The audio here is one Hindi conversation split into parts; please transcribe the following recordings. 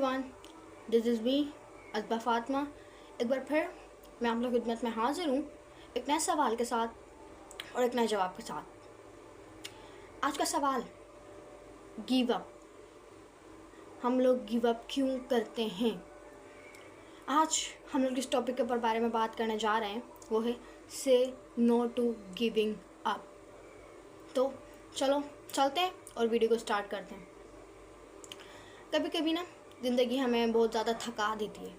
Everyone, this is me Asba Fatima. एक बार फिर मैं आप लोग की खिदमत में हाजिर हूँ एक नए सवाल के साथ और एक नए जवाब के साथ। आज का सवाल, गिव अप। हम लोग गिव अप क्यों करते हैं? आज हम लोग जिस टॉपिक के ऊपर बारे में बात करने जा रहे हैं वो है से नो टू गिविंग अप। तो चलो चलते हैं और वीडियो को स्टार्ट करते हैं। कभी कभी ना ज़िंदगी हमें बहुत ज़्यादा थका देती है,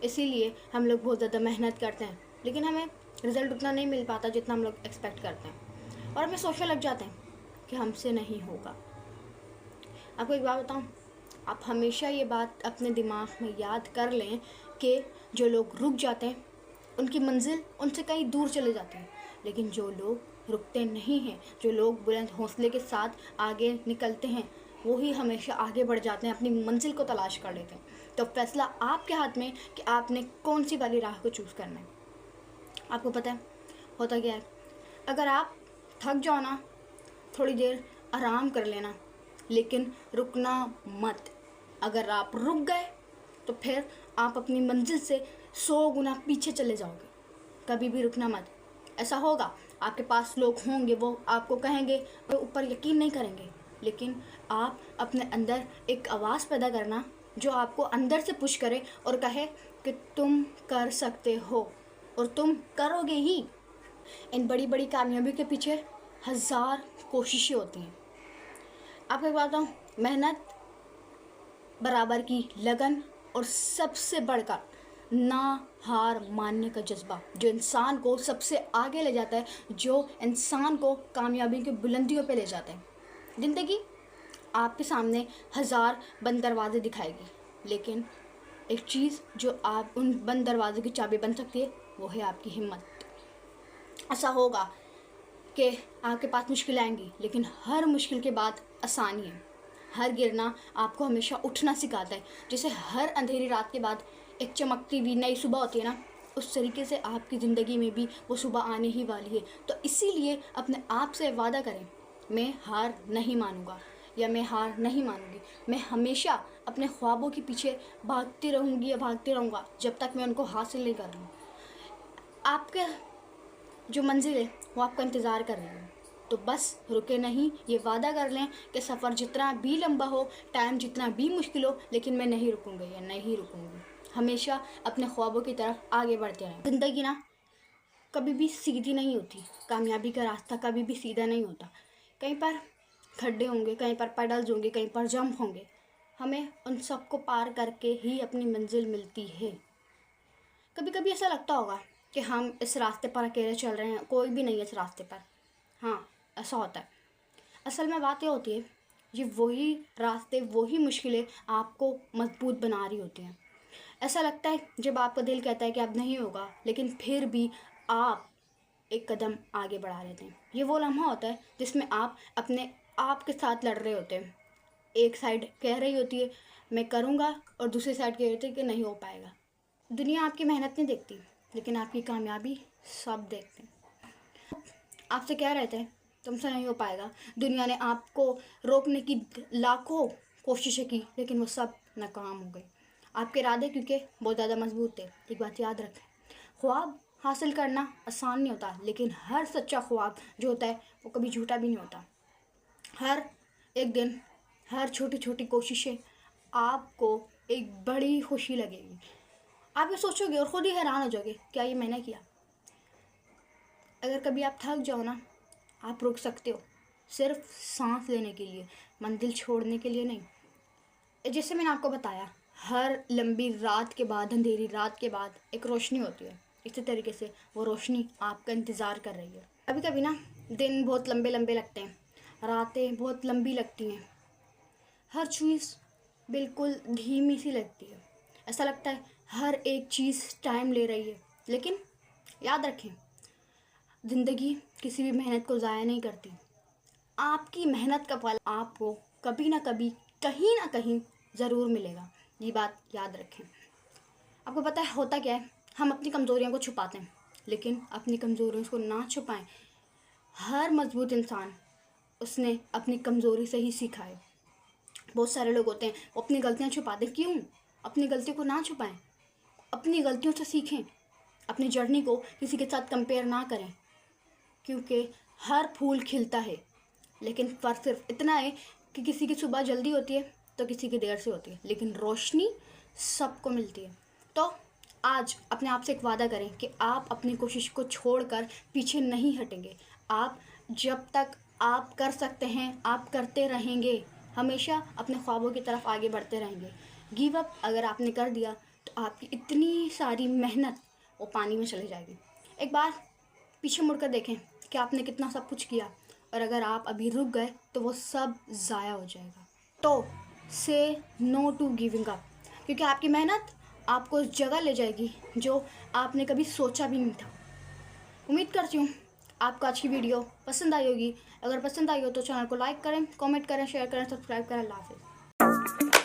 इसीलिए हम लोग बहुत ज़्यादा मेहनत करते हैं, लेकिन हमें रिज़ल्ट उतना नहीं मिल पाता जितना हम लोग एक्सपेक्ट करते हैं और हमें सोचने लग जाते हैं कि हमसे नहीं होगा। आपको एक बात बताऊँ, आप हमेशा ये बात अपने दिमाग में याद कर लें कि जो लोग रुक जाते हैं उनकी मंजिल उनसे कहीं दूर चले जाती है, लेकिन जो लोग रुकते नहीं हैं, जो लोग बुलंद हौसले के साथ आगे निकलते हैं, वो ही हमेशा आगे बढ़ जाते हैं, अपनी मंजिल को तलाश कर लेते हैं। तो फैसला आपके हाथ में कि आपने कौन सी वाली राह को चूज़ करना है। आपको पता है होता क्या है, अगर आप थक जाओ ना, थोड़ी देर आराम कर लेना, लेकिन रुकना मत। अगर आप रुक गए तो फिर आप अपनी मंजिल से 100 गुना पीछे चले जाओगे। कभी भी रुकना मत। ऐसा होगा, आपके पास लोग होंगे, वो आपको कहेंगे, वो ऊपर यकीन नहीं करेंगे, लेकिन आप अपने अंदर एक आवाज़ पैदा करना जो आपको अंदर से पुश करे और कहे कि तुम कर सकते हो और तुम करोगे ही। इन बड़ी बड़ी कामयाबी के पीछे 1000 कोशिशें होती हैं। आपको एक बात बताऊँ, मेहनत बराबर की लगन और सबसे बढ़कर ना हार मानने का जज्बा जो इंसान को सबसे आगे ले जाता है, जो इंसान को कामयाबी की बुलंदियों पे ले जाता है। ज़िंदगी आपके सामने 1000 बंद दरवाजे दिखाएगी, लेकिन एक चीज़ जो आप उन बंद दरवाजे की चाबी बन सकती है वो है आपकी हिम्मत। ऐसा होगा कि आपके पास मुश्किल आएंगी, लेकिन हर मुश्किल के बाद आसानी है। हर गिरना आपको हमेशा उठना सिखाता है। जैसे हर अंधेरी रात के बाद एक चमकती हुई नई सुबह होती है ना, उस तरीके से आपकी ज़िंदगी में भी वो सुबह आने ही वाली है। तो इसीलिए अपने आप से वादा करें, मैं हार नहीं मानूंगा या मैं हार नहीं मानूंगी। मैं हमेशा अपने ख्वाबों के पीछे भागती रहूंगी या भागते रहूँगा जब तक मैं उनको हासिल नहीं कर लूँ। आपके जो मंजिल है वो आपका इंतज़ार कर रही है, तो बस रुके नहीं। ये वादा कर लें कि सफ़र जितना भी लंबा हो, टाइम जितना भी मुश्किल हो, लेकिन मैं नहीं रुकूंगी या नहीं रुकूंगी। हमेशा अपने ख्वाबों की तरफ आगे बढ़ते रहें। ज़िंदगी ना कभी भी सीधी नहीं होती, कामयाबी का रास्ता कभी भी सीधा नहीं होता। कहीं पर खड्डे होंगे, कहीं पर पेडल्स होंगे, कहीं पर जंप होंगे। हमें उन सबको पार करके ही अपनी मंजिल मिलती है। कभी कभी ऐसा लगता होगा कि हम इस रास्ते पर अकेले चल रहे हैं, कोई भी नहीं है इस रास्ते पर। हाँ, ऐसा होता है। असल में बात ये होती है, ये वही रास्ते, वही मुश्किलें आपको मजबूत बना रही होती हैं। ऐसा लगता है जब आपका दिल कहता है कि अब नहीं होगा, लेकिन फिर भी आप एक कदम आगे बढ़ा लेते हैं। ये वो लम्हा होता है जिसमें आप अपने आप के साथ लड़ रहे होते हैं। एक साइड कह रही होती है मैं करूँगा, और दूसरी साइड कह रही होती है कि नहीं हो पाएगा। दुनिया आपकी मेहनत नहीं देखती, लेकिन आपकी कामयाबी सब देखते हैं। आपसे कह रहे थे तुमसे नहीं हो पाएगा, दुनिया ने आपको रोकने की लाखों कोशिशें की, लेकिन वो सब नाकाम हो गई। आपके इरादे क्योंकि बहुत ज़्यादा मजबूत थे। एक बात याद रखें, ख्वाब हासिल करना आसान नहीं होता, लेकिन हर सच्चा ख्वाब जो होता है वो कभी झूठा भी नहीं होता। हर एक दिन, हर छोटी छोटी कोशिशें आपको एक बड़ी खुशी लगेगी। आप ये सोचोगे और ख़ुद ही हैरान हो जाओगे, क्या ये मैंने किया। अगर कभी आप थक जाओ ना, आप रुक सकते हो, सिर्फ सांस लेने के लिए, मंजिल छोड़ने के लिए नहीं। जैसे मैंने आपको बताया, हर लंबी रात के बाद, अंधेरी रात के बाद एक रोशनी होती है। इसी तरीके से वो रोशनी आपका इंतज़ार कर रही है। कभी कभी ना दिन बहुत लंबे लंबे लगते हैं, रातें बहुत लंबी लगती हैं, हर चीज़ बिल्कुल धीमी सी लगती है। ऐसा लगता है हर एक चीज़ टाइम ले रही है, लेकिन याद रखें, ज़िंदगी किसी भी मेहनत को ज़ाया नहीं करती। आपकी मेहनत का फल आपको कभी ना कभी, कहीं ना कहीं ज़रूर मिलेगा। ये बात याद रखें। आपको पता है होता क्या है, हम अपनी कमज़ोरियों को छुपाते हैं, लेकिन अपनी कमज़ोरियों को ना छुपाएं। हर मजबूत इंसान उसने अपनी कमज़ोरी से ही सीखा है। बहुत सारे लोग होते हैं वो अपनी गलतियाँ छुपाते हैं। क्यों? अपनी गलती को ना छुपाएं, अपनी गलतियों से सीखें, अपनी जर्नी को किसी के साथ कंपेयर ना करें, क्योंकि हर फूल खिलता है, लेकिन फर्क सिर्फ इतना है कि किसी की सुबह जल्दी होती है तो किसी की देर से होती है, लेकिन रोशनी सबको मिलती है। तो आज अपने आप से एक वादा करें कि आप अपनी कोशिश को छोड़कर पीछे नहीं हटेंगे। आप जब तक आप कर सकते हैं आप करते रहेंगे, हमेशा अपने ख्वाबों की तरफ आगे बढ़ते रहेंगे। गिव अप अगर आपने कर दिया तो आपकी इतनी सारी मेहनत वो पानी में चली जाएगी। एक बार पीछे मुड़कर देखें कि आपने कितना सब कुछ किया, और अगर आप अभी रुक गए तो वो सब ज़ाया हो जाएगा। तो से नो टू गिविंग अप, क्योंकि आपकी मेहनत आपको उस जगह ले जाएगी जो आपने कभी सोचा भी नहीं था। उम्मीद करती हूँ आपको आज की वीडियो पसंद आई होगी। अगर पसंद आई हो तो चैनल को लाइक करें, कमेंट करें, शेयर करें, सब्सक्राइब करें। अल्लाह हाफ़िज़।